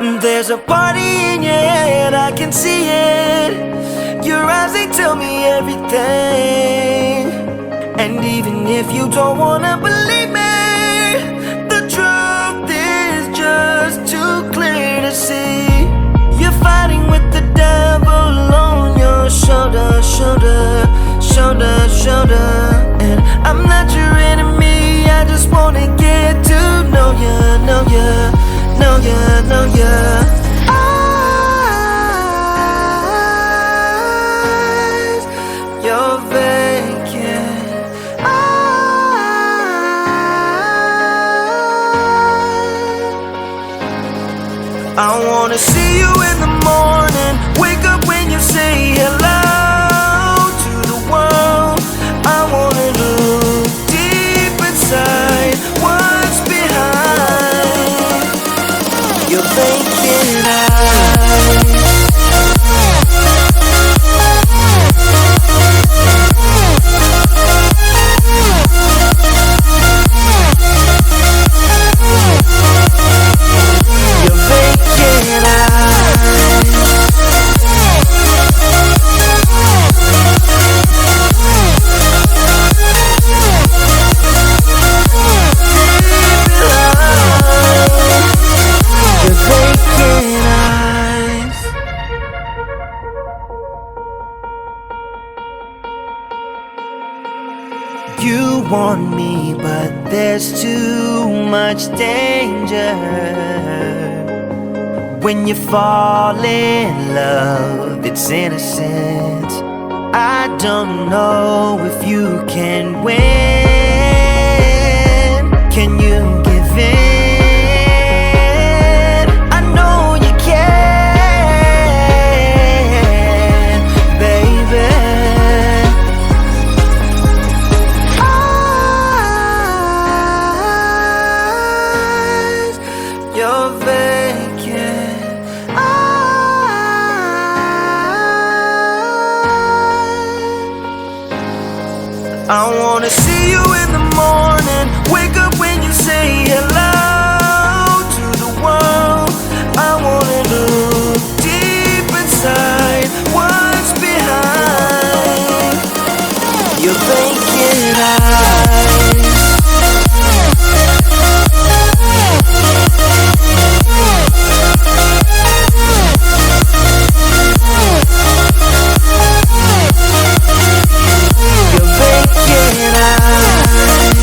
There's a party in your head, I can see it. Your eyes, they tell me everything. And even if you don't wanna believe me, the truth is just too clear to see. You're fighting with the devil on your shoulder, shoulder, shoulder, shoulder. And I'm not your enemy, I just wanna get to know ya, know ya, know ya, know ya. Eyes, you're vacant. I wanna see you in the morning, wake up when you say hello to the world. I wanna look deep inside what's behind your vacant eyes. Your vacant eyes. Your vacant eyes. You want me, but there's too much danger. When you fall in love, it's innocent. I don't know if you can win. Can you give in? I know you can, baby. Eyes, you're vacant. I wanna see you in the morning, wake up when you say hello to the world. I wanna look deep inside what's behind your vacant eyes. Your vacant eyes.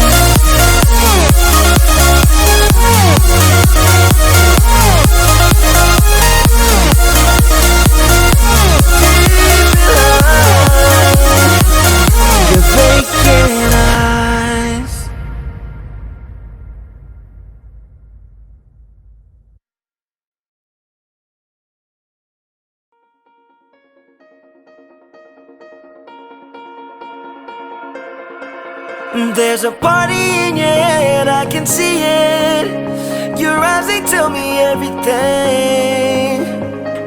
Your vacant eyes. There's a party in your head, I can see it. Your eyes, they tell me everything.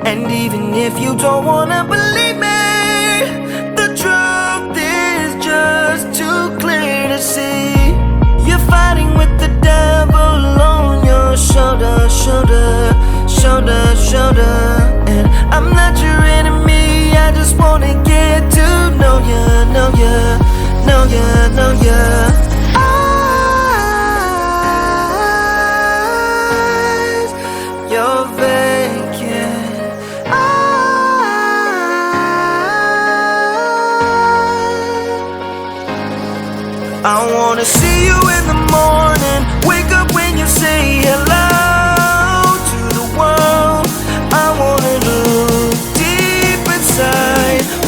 And even if you don't wanna believe me, the truth is just too clear to see. You're fighting with the devil on your shoulder, shoulder, shoulder, shoulder. And I'm not your enemy, I just wanna get to know ya, know ya, know ya, know ya. Eyes, you're vacant. I wanna see you in the morning, wake up when you say hello